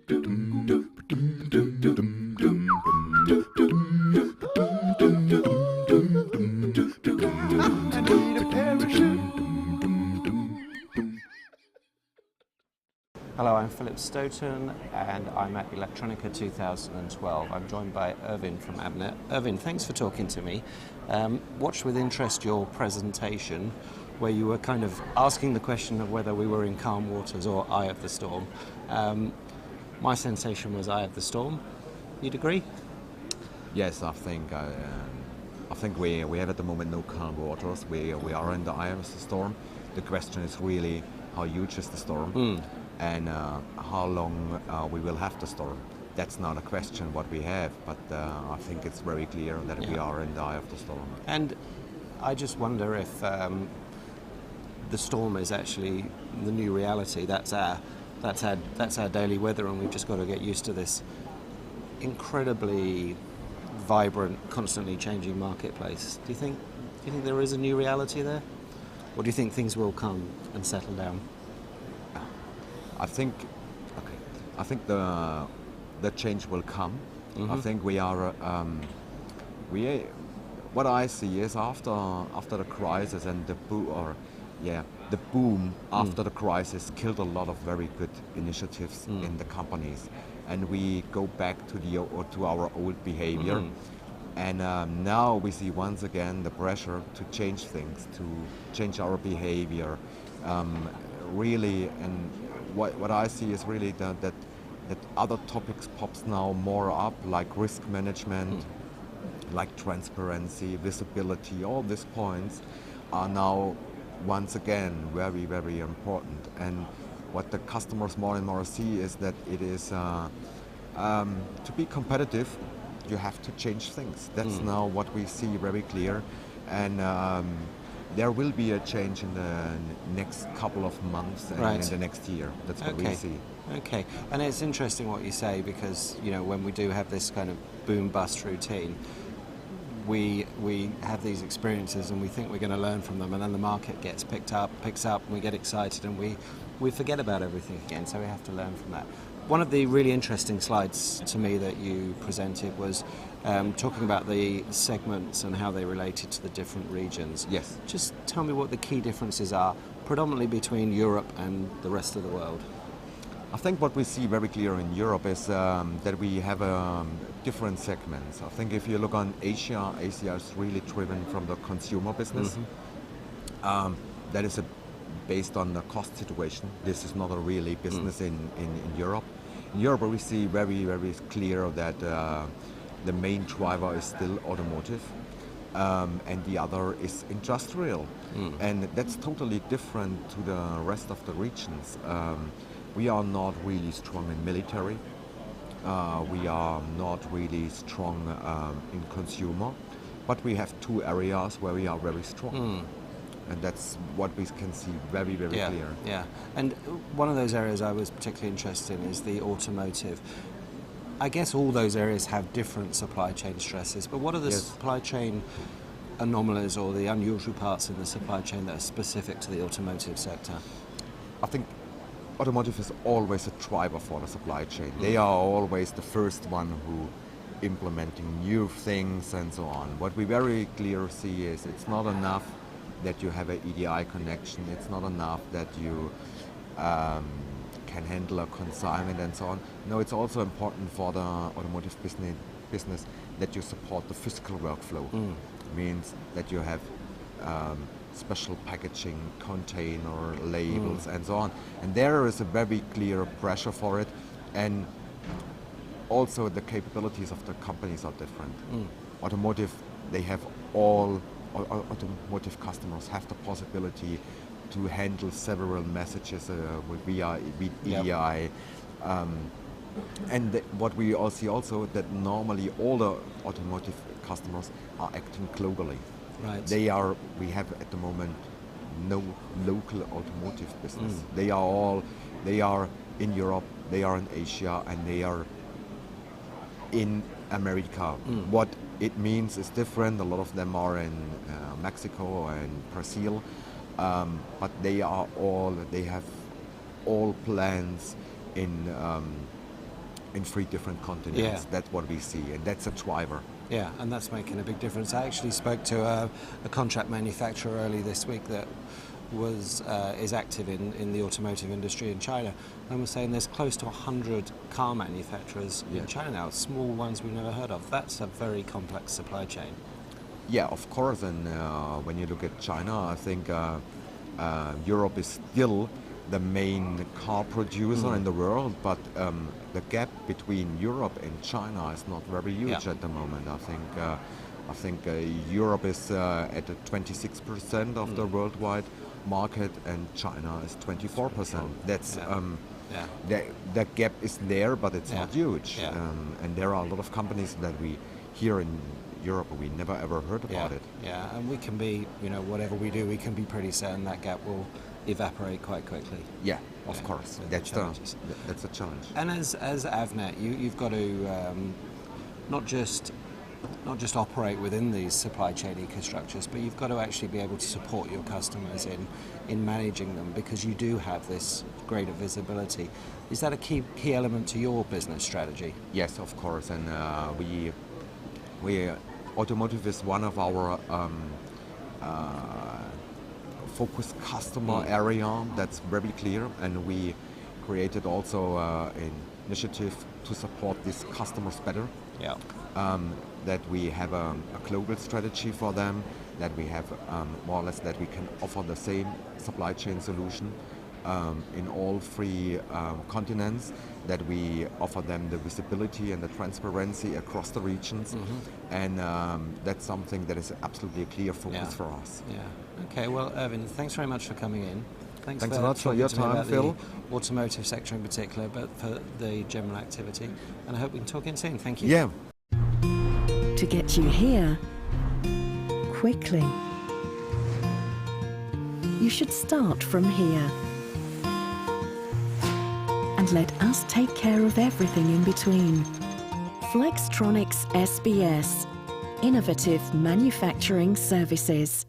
Hello, I'm Stoten and I'm at Electronica 2012. I'm joined by Erwin from Avnet. Erwin, thanks for talking to me. Watched with interest your presentation where you were kind of asking the question of whether we were in calm waters or eye of the storm. My sensation was eye of the storm. You'd agree? Yes, I think we have at the moment no calm waters. We are in the eye of the storm. The question is really how huge is the storm and how long we will have the storm. That's not a question what we have, but I think it's very clear that we are in the eye of the storm. And I just wonder if the storm is actually the new reality. That's our daily weather, and we've just got to get used to this incredibly vibrant, constantly changing marketplace. Do you think there is a new reality there, or do you think things will come and settle down? I think the change will come. I think we are. What I see is after the crisis and the boom after the crisis killed a lot of very good initiatives in the companies, and we go back to our old behavior. And now we see once again the pressure to change things, to change our behavior, really. And what I see is really that other topics pops now more up, like risk management, like transparency, visibility. All these points are now once again very, very important. And what the customers more and more see is that it is to be competitive, you have to change things. That's now what we see very clear. And there will be a change in the next couple of months and in the next year. That's what we see. Okay, and it's interesting what you say, because when we do have this kind of boom-bust routine, we have these experiences and we think we're going to learn from them, and then the market picks up, and we get excited, and we forget about everything again. So we have to learn from that. One of the really interesting slides to me that you presented was talking about the segments and how they related to the different regions. Yes. Just tell me what the key differences are, predominantly between Europe and the rest of the world. I think what we see very clear in Europe is that we have different segments. I think if you look on Asia is really driven from the consumer business. That is based on the cost situation. This is not a really business in Europe. In Europe, we see very, very clear that the main driver is still automotive, and the other is industrial. And that's totally different to the rest of the regions. We are not really strong in military. We are not really strong in consumer, but we have two areas where we are very strong. And that's what we can see very, very clear. Yeah, and one of those areas I was particularly interested in is the automotive. I guess all those areas have different supply chain stresses, but what are the supply chain anomalies or the unusual parts in the supply chain that are specific to the automotive sector? I think automotive is always a driver for the supply chain. They are always the first one who implementing new things and so on. What we very clearly see is it's not enough that you have an EDI connection. It's not enough that you can handle a consignment and so on. No, it's also important for the automotive business that you support the physical workflow. Means that you have special packaging, container, labels and so on. And there is a very clear pressure for it. And also the capabilities of the companies are different. Automotive, they have automotive customers have the possibility to handle several messages via EDI. And what we all see also that normally all the automotive customers are acting globally. Right. We have at the moment no local automotive business. They are in Europe, they are in Asia, and they are in America. What it means is different. A lot of them are in Mexico and Brazil, but they have all plans in in 3 different continents. Yeah. That's what we see, and that's a driver. Yeah, and that's making a big difference. I actually spoke to a contract manufacturer early this week that is active in the automotive industry in China, and was saying there's close to 100 car manufacturers in China now, small ones we've never heard of. That's a very complex supply chain. Yeah, of course, and when you look at China, I think Europe is still the main car producer in the world, but the gap between Europe and China is not very huge at the moment. I think Europe is at 26% of the worldwide market, and China is 24%. That's the gap is there, but it's not huge. Yeah. And there are a lot of companies that we here in Europe we never ever heard about it. Yeah, and we can be, whatever we do, we can be pretty certain that gap will evaporate quite quickly. Yeah, of course. That's a challenge. And as Avnet, you've got to not just operate within these supply chain ecostructures, but you've got to actually be able to support your customers in managing them, because you do have this greater visibility. Is that a key element to your business strategy? Yes, of course. And we automotive is one of our focus customer area. That's very clear, and we created also an initiative to support these customers better. Yeah. That we have a global strategy for them, that we have more or less that we can offer the same supply chain solution in all 3 continents, that we offer them the visibility and the transparency across the regions, and that's something that is absolutely a clear focus for us. Yeah. Okay. Well, Erwin, thanks very much for coming in. Thanks a lot for your time, Phil. The automotive sector in particular, but for the general activity. And I hope we can talk again soon. Thank you. Yeah. To get you here quickly, you should start from here and let us take care of everything in between. Flextronics SBS, innovative manufacturing services.